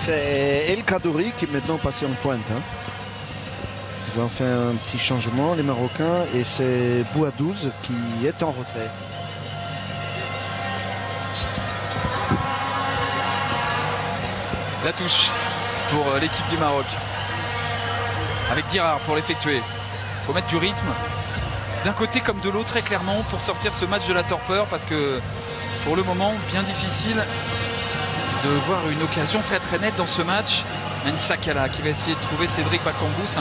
C'est El Khadouri qui est maintenant passé en pointe. Hein. Ils ont fait un petit changement, les Marocains, et c'est Bouadouz qui est en retrait. La touche pour l'équipe du Maroc. Avec Dirar pour l'effectuer. Il faut mettre du rythme d'un côté comme de l'autre très clairement pour sortir ce match de la torpeur, parce que pour le moment bien difficile de voir une occasion très très nette dans ce match. Sakala qui va essayer de trouver Cédric Bakambu. Ce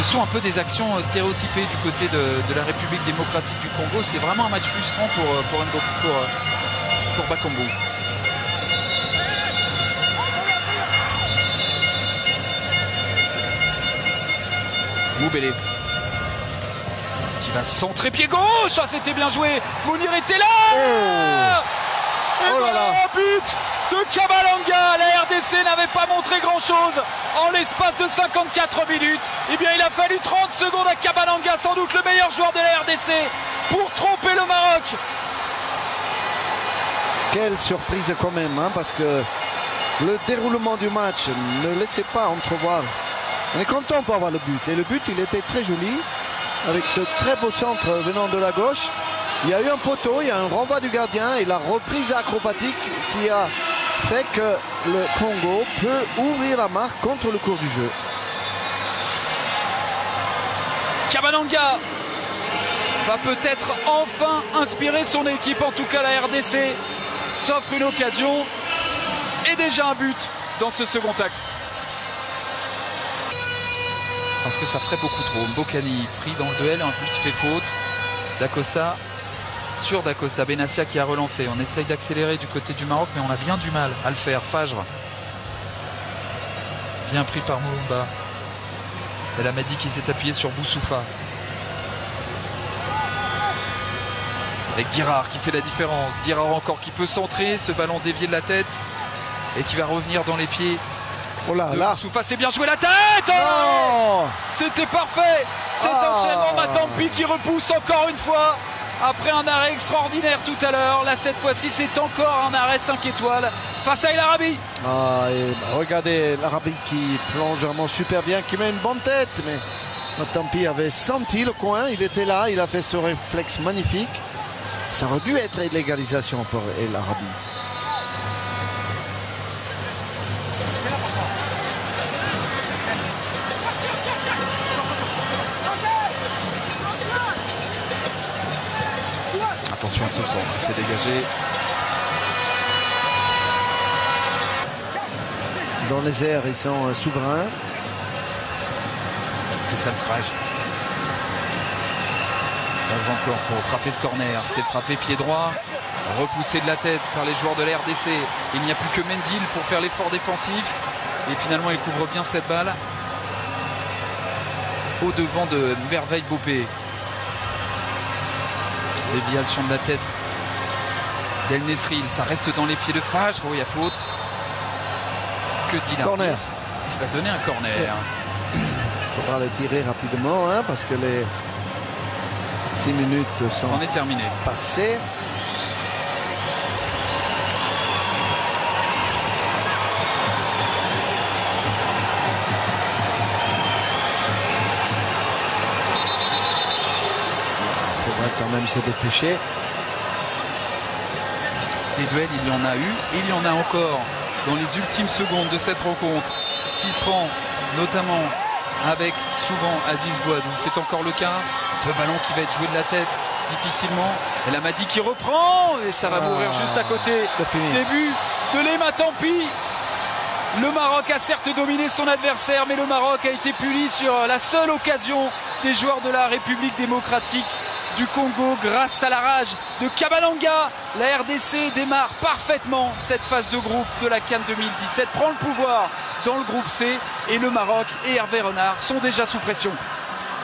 sont un peu des actions stéréotypées du côté de la République démocratique du Congo. C'est vraiment un match frustrant pour Bakambu. Moubélé qui va centrer pied gauche. Ah, c'était bien joué. Mounir était là. Et voilà un but de Kabalanga. La RDC n'avait pas montré grand chose en l'espace de 54 minutes. Eh bien il a fallu 30 secondes à Kabalanga, sans doute le meilleur joueur de la RDC, pour tromper le Maroc. Quelle surprise quand même, hein, parce que le déroulement du match ne laissait pas entrevoir. On est content pour avoir le but. Et le but, il était très joli, avec ce très beau centre venant de la gauche. Il y a eu un poteau, il y a un renvoi du gardien et la reprise acrobatique qui a fait que le Congo peut ouvrir la marque contre le cours du jeu. Kabalanga va peut-être enfin inspirer son équipe. En tout cas, la RDC s'offre une occasion et déjà un but dans ce second acte. Parce que ça ferait beaucoup trop. Mbokani pris dans le duel, en plus il fait faute. Dacosta, sur Dacosta, Benassia qui a relancé. On essaye d'accélérer du côté du Maroc, mais on a bien du mal à le faire. Fajr, bien pris par Moumba. El Amadi qui s'est appuyé sur Boussoufa. Avec Dirar qui fait la différence. Dirar encore qui peut centrer, ce ballon dévié de la tête et qui va revenir dans les pieds. Oh là là. Boussoufa, c'est bien joué la tête. Oh, c'était parfait. Cet enchaînement, Matampi qui repousse encore une fois après un arrêt extraordinaire tout à l'heure. Là, cette fois-ci, c'est encore un arrêt 5 étoiles face à El Arabi. Regardez l'Arabi qui plonge vraiment super bien, qui met une bonne tête, mais Matampi avait senti le coin, il était là, il a fait ce réflexe magnifique. Ça aurait dû être l'égalisation pour El Arabi. Attention à ce centre, c'est dégagé. Dans les airs, ils sont souverains. C'est ça le frage. Encore pour frapper ce corner. C'est frappé pied droit. Repoussé de la tête par les joueurs de la RDC. Il n'y a plus que Mendil pour faire l'effort défensif. Et finalement, il couvre bien cette balle. Au devant de Merveille Bopé. Déviation de la tête d'El Nesril, ça reste dans les pieds de Fajr. Oh, il y a faute. Que dit l'arbitre? Corner. Il va donner un corner. Il faudra le tirer rapidement, hein, parce que les 6 minutes sont est terminé. Passées. Quand même se dépêcher. Des duels, il y en a eu, et il y en a encore dans les ultimes secondes de cette rencontre. Tisserand, notamment, avec souvent Aziz Bouadou. C'est encore le cas. Ce ballon qui va être joué de la tête difficilement. El Amadi qui reprend, et ça va mourir juste à côté. Début de l'Ema Tampi. Le Maroc a certes dominé son adversaire, mais le Maroc a été puni sur la seule occasion des joueurs de la République démocratique du Congo grâce à la rage de Kabalanga. La RDC démarre parfaitement cette phase de groupe de la CAN 2017, prend le pouvoir dans le groupe C, et le Maroc et Hervé Renard sont déjà sous pression.